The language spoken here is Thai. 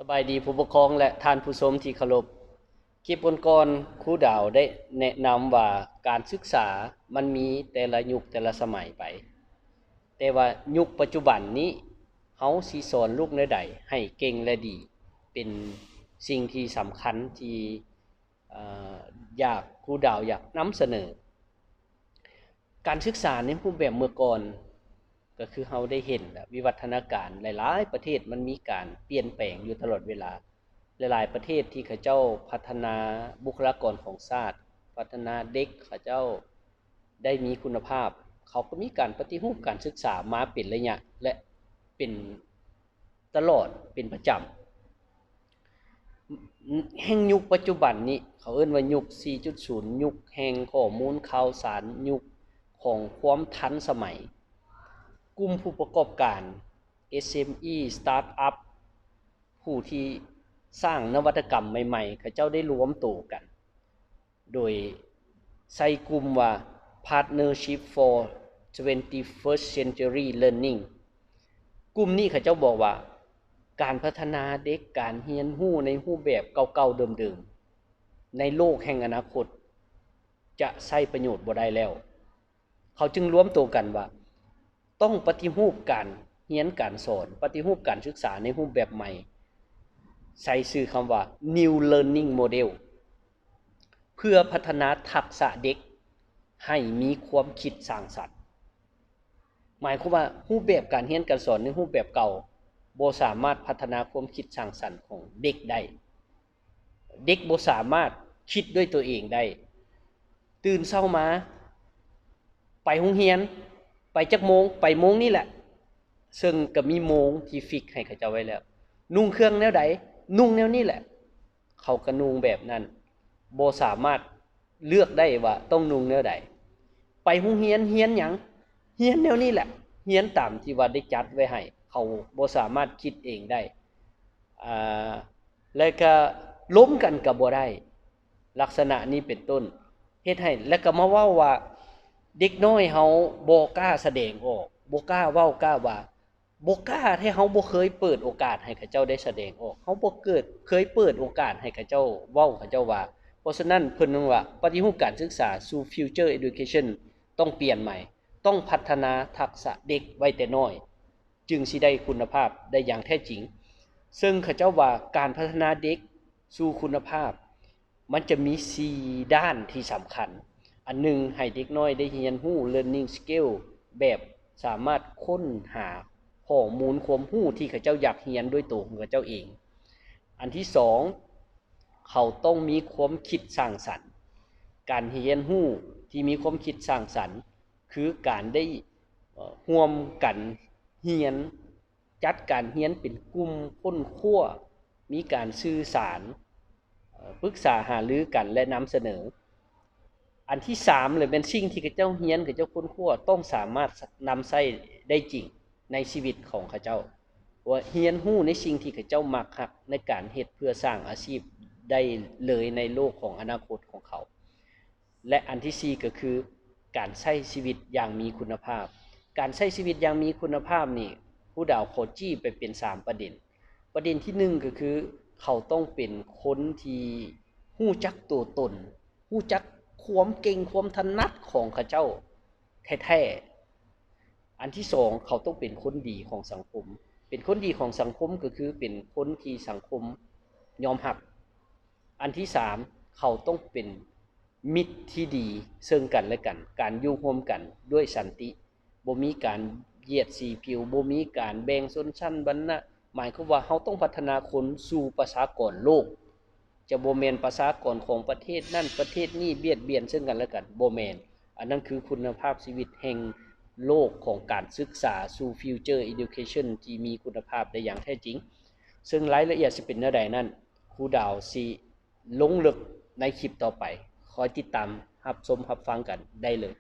สบายดีผู้ปกครองและท่านผู้ชมที่เคารพคลิปก่อนๆครูดาวได้แนะนำว่าการศึกษามันมีแต่ละยุคแต่ละสมัยไปแต่ว่ายุคปัจจุบันนี้เฮาสิสอนลูกแนวใดให้เก่งและดีเป็นสิ่งที่สำคัญที่อยากครูดาวอยากนำเสนอการศึกษาในรูปแบบเมื่อก่อนก็คือเฮาได้เห็นวิวัฒนาการหลายๆประเทศมันมีการเปลี่ยนแปลงอยู่ตลอดเวลาหลายๆประเทศที่เขาเจ้าพัฒนาบุคลากรของชาติพัฒนาเด็กเขาเจ้าได้มีคุณภาพเขาก็มีการปฏิรูปการศึกษามาเป็นระยะและเป็นตลอดเป็นประจำแห่งยุคปัจจุบันนี้เขาเอิ้นว่ายุค 4.0 ยุคแห่งข้อมูลข่าวสารยุคของความทันสมัยกลุ่มผู้ประกอบการ SME Startup ผู้ที่สร้างนวัตกรรมใหม่ๆเขาเจ้าได้รวมตัวกัน โดยใส่กลุ่มว่า Partnership for 21st Century Learning กลุ่มนี้เขาเจ้าบอกว่าการพัฒนาเด็กการเรียนรู้ในรูปแบบเก่าๆเดิมๆในโลกแห่งอนาคตจะใช้ประโยชน์บ่ได้แล้วเขาจึงรวมตัวกันว่าต้องปฏิรูปการเรียนการสอนปฏิรูปการศึกษาในรูปแบบใหม่ใส่ชื่อคำว่า New Learning Model เพื่อพัฒนาทักษะเด็กให้มีความคิดสร้างสรรค์หมายความว่ารูปแบบการเรียนการสอนในรูปแบบเก่าบ่สามารถพัฒนาความคิดสร้างสรรค์ของเด็กได้เด็กบ่สามารถคิดด้วยตัวเองได้ตื่นเช้ามาไปโรงเรียนไปจักโมงไปโมงนี่แหละซึ่งก็มีโมงที่ฟิกให้เขาเจ้าไว้แล้วนุ่งเครื่องแนวใดนุ่งแนวนี้แหละเขาก็นุ่งแบบนั้นบ่สามารถเลือกได้ว่าต้องนุ่งแนวใดไปโรงเรียนเรียนหยังเรียนแนวนี้แหละเรียนตามที่ว่าได้จัดไว้ให้เขาบ่สามารถคิดเองได้แล้วก็ล้มกันก็บ่ได้ลักษณะนี้เป็นต้นเฮ็ดให้แล้วก็มาเว้าว่าเด็กน้อยเฮาบ่กล้าแสดงออกบ่กล้าเว้ากล้าว่าบ่กล้าที่เฮาบ่เคยเปิดโอกาสให้เขาเจ้าได้แสดงออกเฮาบ่เคยเปิดโอกาสให้เขาเจ้าเว้าเขาเจ้าว่าเพราะฉะนั้นเพิ่นนึงว่าปฏิรูปการศึกษาสู่ Future Education ต้องเปลี่ยนใหม่ต้องพัฒนาทักษะเด็กไว้แต่น้อยจึงสิได้คุณภาพได้อย่างแท้จริงซึ่งเขาเจ้าว่าการพัฒนาเด็กสู่คุณภาพมันจะมี4ด้านที่สำคัญอันหนึ่งให้เด็กน้อยได้เรียนรู้ learning skill แบบสามารถค้นหาข้อมูลความรู้ที่เขาเจ้าอยากเรียนด้วยตัวของเขาเจ้าเองอันที่สองเขาต้องมีความคิดสร้างสรรค์การเรียนรู้ที่มีความคิดสร้างสรรค์คือการได้ร่วมกันเรียนจัดการเรียนเป็นกลุ่มค้นคว้ามีการสื่อสารปรึกษาหารือกันและนำเสนออันที่3เลยเป็นสิ่งที่เขาเจ้าเรียนเขาเจ้าค้นคว้าต้องสามารถนำใช้ได้จริงในชีวิตของเขาเจ้าว่าเรียนรู้ในสิ่งที่เขาเจ้ามักฮักในการเฮ็ดเพื่อสร้างอาชีพได้เลยในโลกของอนาคตของเขาและอันที่4ก็คือการใช้ชีวิตอย่างมีคุณภาพการใช้ชีวิตอย่างมีคุณภาพนี่ผู้ดาวโคจี้ไปเป็น3ประเด็นที่1ก็คือเขาต้องเป็นคนที่รู้จักตัวตนรู้จักความเก่งความถนัดของเขาเจ้าแท้ๆอันที่2เขาต้องเป็นคนดีของสังคมเป็นคนดีของสังคมก็คือเป็นคนที่สังคมยอมรับอันที่3เขาต้องเป็นมิตรที่ดีซึ่งกันและกันการอยู่ร่วมกันด้วยสันติบ่มีการเหยียดสีผิวบ่มีการแบ่งชนชั้นวรรณะหมายความว่าเฮาต้องพัฒนาคนสู่ประชากรโลกจะบ่แม่นประชากรของประเทศนั้นประเทศนี้เบียดเบียนซึ่งกันและกันบ่แม่นอันนั้นคือคุณภาพชีวิตแห่งโลกของการศึกษาสู่ Future Education ที่มีคุณภาพได้อย่างแท้จริงซึ่งรายละเอียดสิเป็นแนวใดนั้นครูดาวสิลงลึกในคลิปต่อไปคอยติดตามรับชมรับฟังกันได้เลย